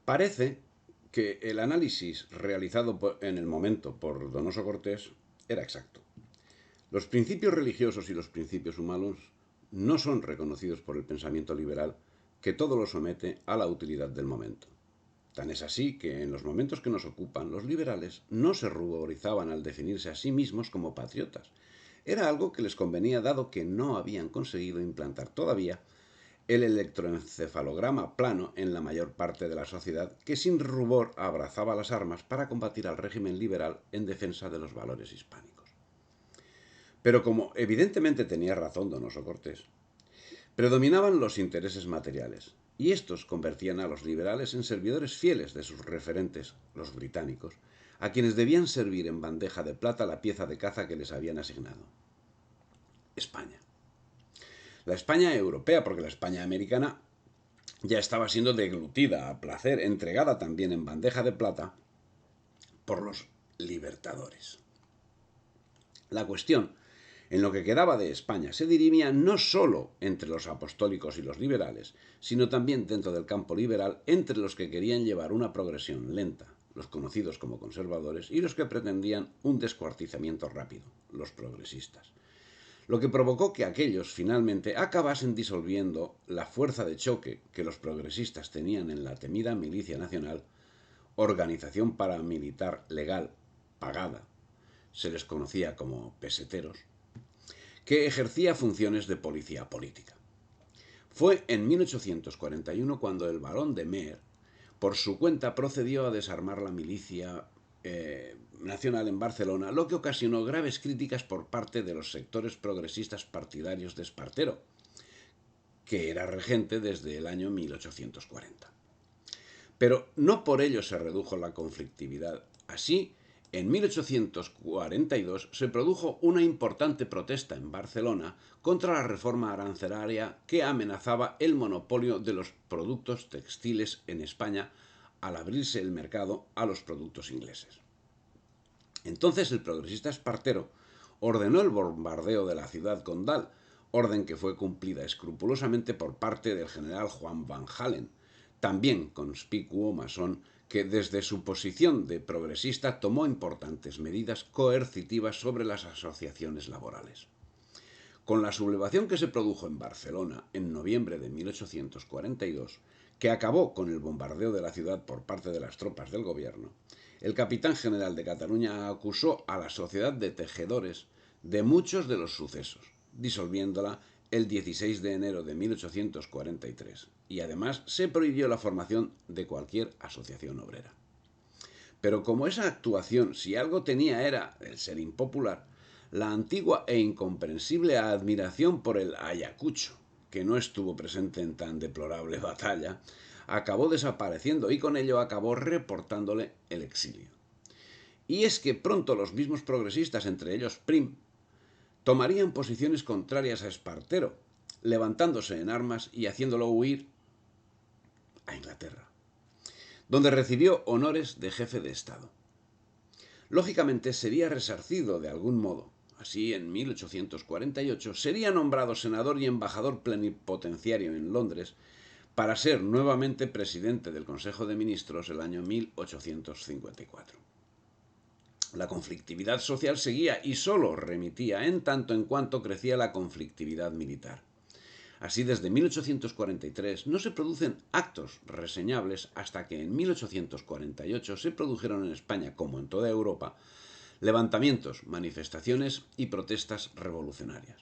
Parece que el análisis realizado en el momento por Donoso Cortés era exacto. Los principios religiosos y los principios humanos no son reconocidos por el pensamiento liberal, que todo lo somete a la utilidad del momento. Tan es así que en los momentos que nos ocupan, los liberales no se ruborizaban al definirse a sí mismos como patriotas. Era algo que les convenía dado que no habían conseguido implantar todavía el electroencefalograma plano en la mayor parte de la sociedad, que sin rubor abrazaba las armas para combatir al régimen liberal en defensa de los valores hispánicos. Pero como evidentemente tenía razón Donoso Cortés, predominaban los intereses materiales, y estos convertían a los liberales en servidores fieles de sus referentes, los británicos, a quienes debían servir en bandeja de plata la pieza de caza que les habían asignado: España. La España europea, porque la España americana ya estaba siendo deglutida a placer, entregada también en bandeja de plata por los libertadores. La cuestión, en lo que quedaba de España, se dirimía no solo entre los apostólicos y los liberales, sino también dentro del campo liberal entre los que querían llevar una progresión lenta, los conocidos como conservadores, y los que pretendían un descuartizamiento rápido, los progresistas. Lo que provocó que aquellos finalmente acabasen disolviendo la fuerza de choque que los progresistas tenían en la temida Milicia Nacional, organización paramilitar legal pagada, se les conocía como peseteros, que ejercía funciones de policía política. Fue en 1841 cuando el barón de Meer, por su cuenta, procedió a desarmar la milicia nacional en Barcelona, lo que ocasionó graves críticas por parte de los sectores progresistas partidarios de Espartero, que era regente desde el año 1840. Pero no por ello se redujo la conflictividad. Así, en 1842 se produjo una importante protesta en Barcelona contra la reforma arancelaria que amenazaba el monopolio de los productos textiles en España al abrirse el mercado a los productos ingleses. Entonces el progresista Espartero ordenó el bombardeo de la ciudad condal, orden que fue cumplida escrupulosamente por parte del general Juan Van Halen, también conspicuo masón, que desde su posición de progresista tomó importantes medidas coercitivas sobre las asociaciones laborales. Con la sublevación que se produjo en Barcelona en noviembre de 1842, que acabó con el bombardeo de la ciudad por parte de las tropas del gobierno, el capitán general de Cataluña acusó a la sociedad de tejedores de muchos de los sucesos, disolviéndola el 16 de enero de 1843, y además se prohibió la formación de cualquier asociación obrera. Pero como esa actuación, si algo tenía, era el ser impopular, la antigua e incomprensible admiración por el Ayacucho, que no estuvo presente en tan deplorable batalla, acabó desapareciendo y con ello acabó reportándole el exilio. Y es que pronto los mismos progresistas, entre ellos Prim, tomarían posiciones contrarias a Espartero, levantándose en armas y haciéndolo huir a Inglaterra, donde recibió honores de jefe de Estado. Lógicamente sería resarcido de algún modo. Así, en 1848 sería nombrado senador y embajador plenipotenciario en Londres para ser nuevamente presidente del Consejo de Ministros el año 1854. La conflictividad social seguía y solo remitía en tanto en cuanto crecía la conflictividad militar. Así, desde 1843 no se producen actos reseñables hasta que en 1848 se produjeron en España, como en toda Europa, levantamientos, manifestaciones y protestas revolucionarias.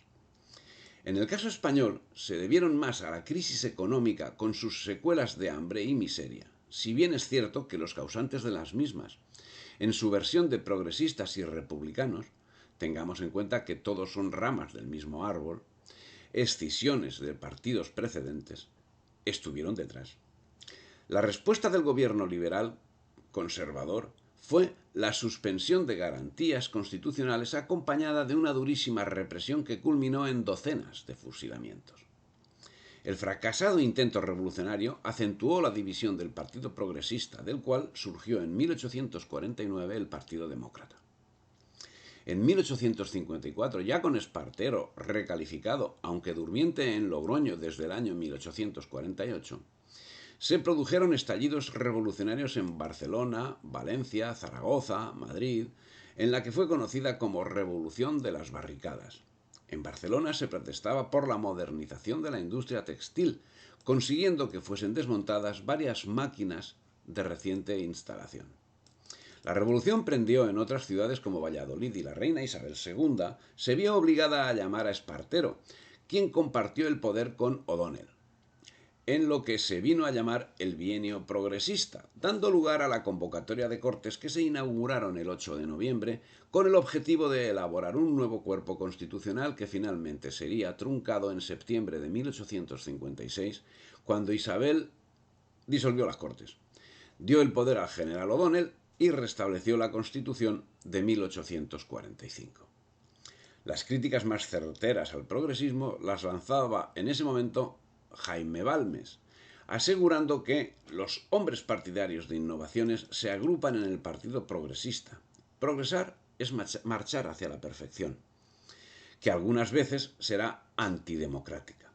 En el caso español se debieron más a la crisis económica con sus secuelas de hambre y miseria, si bien es cierto que los causantes de las mismas, en su versión de progresistas y republicanos, tengamos en cuenta que todos son ramas del mismo árbol, escisiones de partidos precedentes, estuvieron detrás. La respuesta del gobierno liberal conservador fue la suspensión de garantías constitucionales acompañada de una durísima represión que culminó en docenas de fusilamientos. El fracasado intento revolucionario acentuó la división del Partido Progresista, del cual surgió en 1849 el Partido Demócrata. En 1854, ya con Espartero recalificado, aunque durmiente en Logroño desde el año 1848, se produjeron estallidos revolucionarios en Barcelona, Valencia, Zaragoza, Madrid, en la que fue conocida como Revolución de las Barricadas. En Barcelona se protestaba por la modernización de la industria textil, consiguiendo que fuesen desmontadas varias máquinas de reciente instalación. La revolución prendió en otras ciudades como Valladolid y la reina Isabel II se vio obligada a llamar a Espartero, quien compartió el poder con O'Donnell, en lo que se vino a llamar el Bienio Progresista, dando lugar a la convocatoria de Cortes que se inauguraron el 8 de noviembre con el objetivo de elaborar un nuevo cuerpo constitucional que finalmente sería truncado en septiembre de 1856, cuando Isabel disolvió las Cortes, dio el poder al general O'Donnell y restableció la Constitución de 1845. Las críticas más certeras al progresismo las lanzaba en ese momento Jaime Balmes, asegurando que los hombres partidarios de innovaciones se agrupan en el Partido Progresista. Progresar es marchar hacia la perfección, que algunas veces será antidemocrática.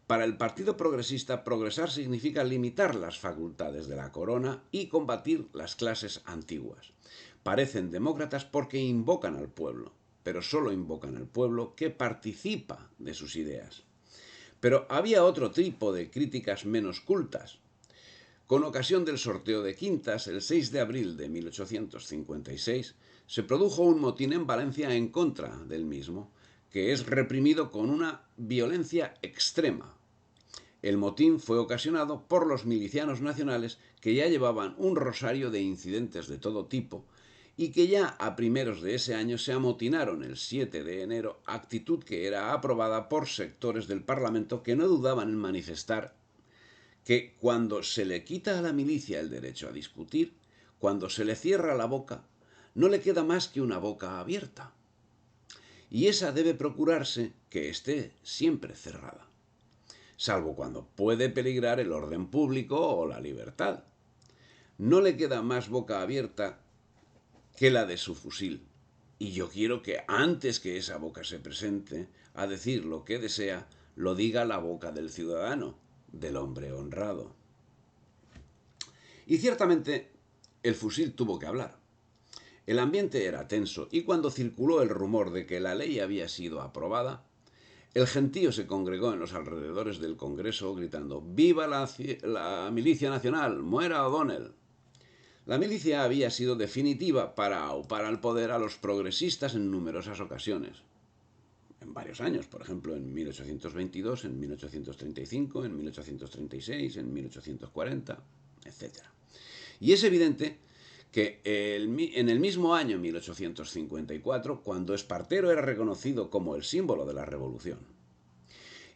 Para el Partido Progresista, progresar significa limitar las facultades de la corona y combatir las clases antiguas. Parecen demócratas porque invocan al pueblo, pero solo invocan al pueblo que participa de sus ideas. Pero había otro tipo de críticas menos cultas. Con ocasión del sorteo de quintas, el 6 de abril de 1856, se produjo un motín en Valencia en contra del mismo, que es reprimido con una violencia extrema. El motín fue ocasionado por los milicianos nacionales que ya llevaban un rosario de incidentes de todo tipo y que ya a primeros de ese año se amotinaron el 7 de enero, actitud que era aprobada por sectores del Parlamento que no dudaban en manifestar que cuando se le quita a la milicia el derecho a discutir, cuando se le cierra la boca, no le queda más que una boca abierta. Y esa debe procurarse que esté siempre cerrada, salvo cuando puede peligrar el orden público o la libertad. No le queda más boca abierta que la de su fusil. Y yo quiero que antes que esa boca se presente a decir lo que desea, lo diga la boca del ciudadano, del hombre honrado. Y ciertamente el fusil tuvo que hablar. El ambiente era tenso y cuando circuló el rumor de que la ley había sido aprobada, el gentío se congregó en los alrededores del Congreso gritando «¡Viva la milicia nacional! ¡Muera O'Donnell!». La milicia había sido definitiva para aupar al poder a los progresistas en numerosas ocasiones. En varios años, por ejemplo, en 1822, en 1835, en 1836, en 1840, etc. Y es evidente que en el mismo año 1854, cuando Espartero era reconocido como el símbolo de la revolución,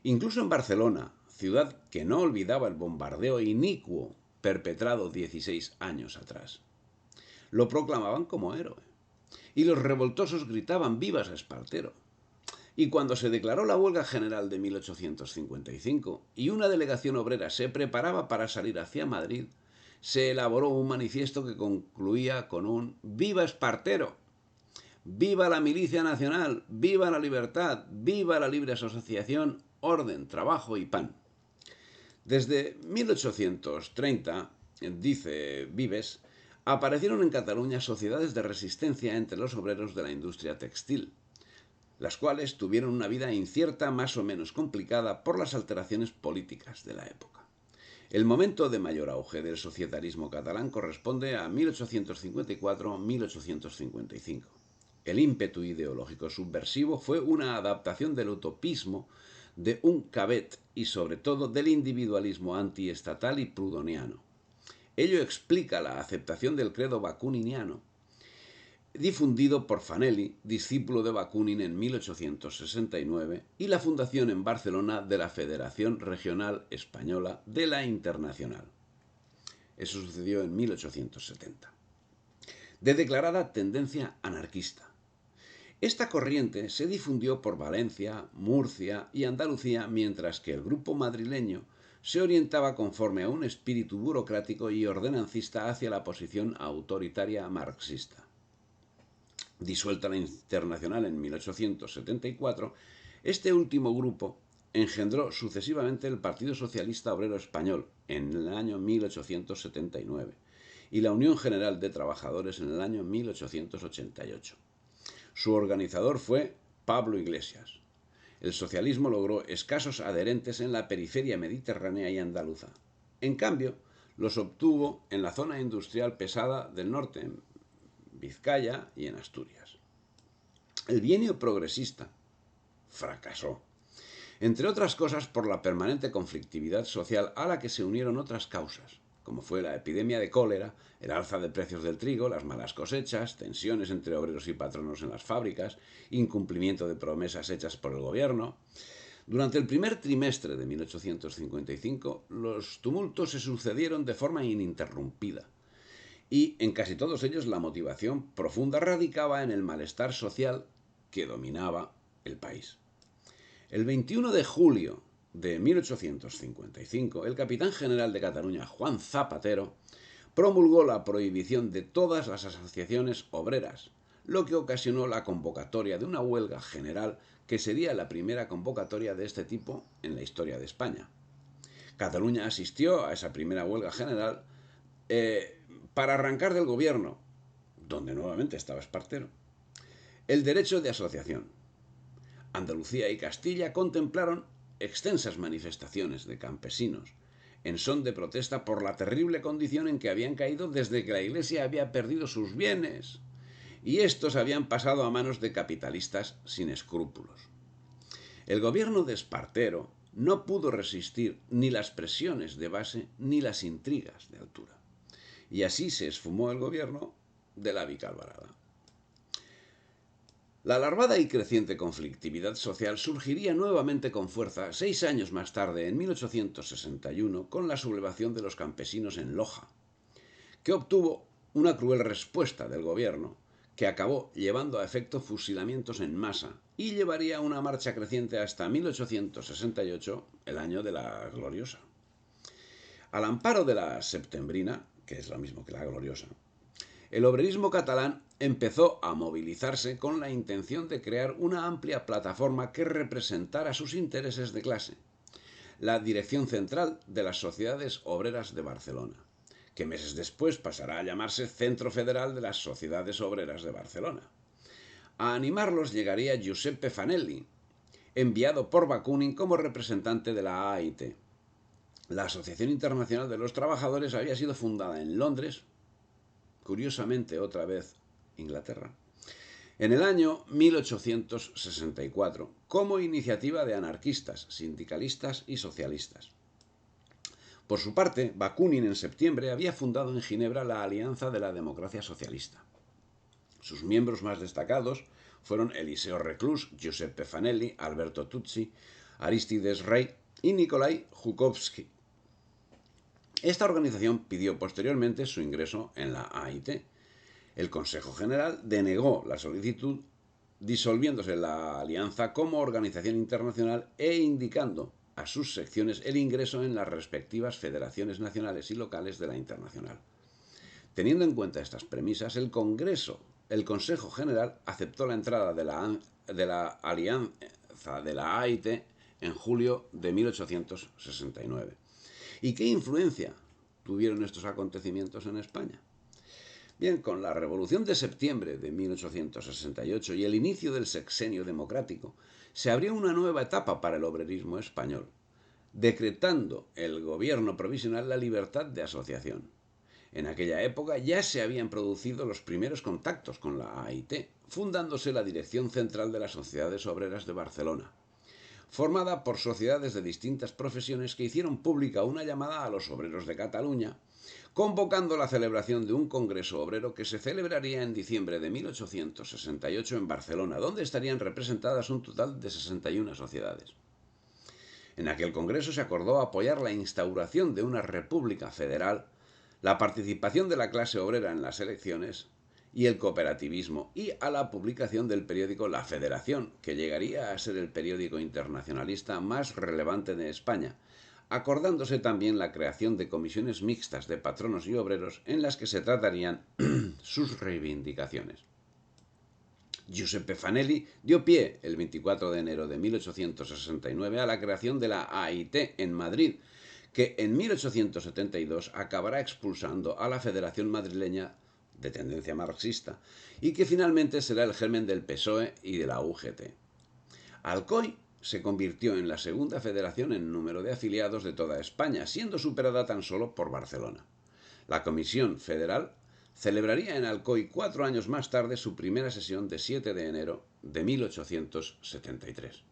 incluso en Barcelona, ciudad que no olvidaba el bombardeo inicuo perpetrado 16 años atrás, lo proclamaban como héroe. Y los revoltosos gritaban vivas a Espartero. Y cuando se declaró la huelga general de 1855 y una delegación obrera se preparaba para salir hacia Madrid, se elaboró un manifiesto que concluía con un «¡Viva Espartero! ¡Viva la milicia nacional! ¡Viva la libertad! ¡Viva la libre asociación! ¡Orden, trabajo y pan!». Desde 1830, dice Vives, aparecieron en Cataluña sociedades de resistencia entre los obreros de la industria textil, las cuales tuvieron una vida incierta más o menos complicada por las alteraciones políticas de la época. El momento de mayor auge del societarismo catalán corresponde a 1854-1855. El ímpetu ideológico subversivo fue una adaptación del utopismo de un Cabet y sobre todo del individualismo antiestatal y proudhoniano. Ello explica la aceptación del credo bakuniniano, difundido por Fanelli, discípulo de Bakunin en 1869, y la fundación en Barcelona de la Federación Regional Española de la Internacional. Eso sucedió en 1870. De declarada tendencia anarquista. Esta corriente se difundió por Valencia, Murcia y Andalucía, mientras que el grupo madrileño se orientaba conforme a un espíritu burocrático y ordenancista hacia la posición autoritaria marxista. Disuelta la Internacional en 1874, este último grupo engendró sucesivamente el Partido Socialista Obrero Español en el año 1879 y la Unión General de Trabajadores en el año 1888. Su organizador fue Pablo Iglesias. El socialismo logró escasos adherentes en la periferia mediterránea y andaluza. En cambio, los obtuvo en la zona industrial pesada del norte, en Vizcaya y en Asturias. El bienio progresista fracasó, entre otras cosas por la permanente conflictividad social a la que se unieron otras causas, como fue la epidemia de cólera, el alza de precios del trigo, las malas cosechas, tensiones entre obreros y patronos en las fábricas, incumplimiento de promesas hechas por el gobierno. Durante el primer trimestre de 1855, los tumultos se sucedieron de forma ininterrumpida, y en casi todos ellos la motivación profunda radicaba en el malestar social que dominaba el país. El 21 de julio de 1855, el capitán general de Cataluña, Juan Zapatero, promulgó la prohibición de todas las asociaciones obreras, lo que ocasionó la convocatoria de una huelga general que sería la primera convocatoria de este tipo en la historia de España. Cataluña asistió a esa primera huelga general para arrancar del gobierno, donde nuevamente estaba Espartero, el derecho de asociación. Andalucía y Castilla contemplaron extensas manifestaciones de campesinos en son de protesta por la terrible condición en que habían caído desde que la Iglesia había perdido sus bienes y estos habían pasado a manos de capitalistas sin escrúpulos. El gobierno de Espartero no pudo resistir ni las presiones de base ni las intrigas de altura, y así se esfumó el gobierno de la Vica Alvarada. La alarmada y creciente conflictividad social surgiría nuevamente con fuerza 6 años más tarde, en 1861, con la sublevación de los campesinos en Loja, que obtuvo una cruel respuesta del gobierno, que acabó llevando a efecto fusilamientos en masa y llevaría una marcha creciente hasta 1868, el año de la Gloriosa. Al amparo de la Septembrina, que es lo mismo que la Gloriosa, el obrerismo catalán empezó a movilizarse con la intención de crear una amplia plataforma que representara sus intereses de clase, la Dirección Central de las Sociedades Obreras de Barcelona, que meses después pasará a llamarse Centro Federal de las Sociedades Obreras de Barcelona. A animarlos llegaría Giuseppe Fanelli, enviado por Bakunin como representante de la AIT. La Asociación Internacional de los Trabajadores había sido fundada en Londres, curiosamente otra vez Inglaterra, en el año 1864, como iniciativa de anarquistas, sindicalistas y socialistas. Por su parte, Bakunin en septiembre había fundado en Ginebra la Alianza de la Democracia Socialista. Sus miembros más destacados fueron Eliseo Reclus, Giuseppe Fanelli, Alberto Tutsi, Aristides Rey y Nikolai Zhukovsky. Esta organización pidió posteriormente su ingreso en la AIT. El Consejo General denegó la solicitud, disolviéndose la alianza como organización internacional e indicando a sus secciones el ingreso en las respectivas federaciones nacionales y locales de la internacional. Teniendo en cuenta estas premisas, el Consejo General aceptó la entrada de la alianza de la AIT en julio de 1869. ¿Y qué influencia tuvieron estos acontecimientos en España? Bien, con la Revolución de Septiembre de 1868 y el inicio del sexenio democrático, se abrió una nueva etapa para el obrerismo español, decretando el gobierno provisional la libertad de asociación. En aquella época ya se habían producido los primeros contactos con la AIT, fundándose la Dirección Central de las Sociedades Obreras de Barcelona, formada por sociedades de distintas profesiones que hicieron pública una llamada a los obreros de Cataluña, convocando la celebración de un congreso obrero que se celebraría en diciembre de 1868 en Barcelona, donde estarían representadas un total de 61 sociedades. En aquel congreso se acordó apoyar la instauración de una república federal, la participación de la clase obrera en las elecciones y el cooperativismo, y a la publicación del periódico La Federación, que llegaría a ser el periódico internacionalista más relevante de España, acordándose también la creación de comisiones mixtas de patronos y obreros en las que se tratarían sus reivindicaciones. Giuseppe Fanelli dio pie, el 24 de enero de 1869, a la creación de la AIT en Madrid, que en 1872 acabará expulsando a la Federación Madrileña de tendencia marxista y que finalmente será el germen del PSOE y de la UGT. Alcoy se convirtió en la segunda federación en número de afiliados de toda España, siendo superada tan solo por Barcelona. La Comisión Federal celebraría en Alcoy 4 años más tarde su primera sesión de 7 de enero de 1873.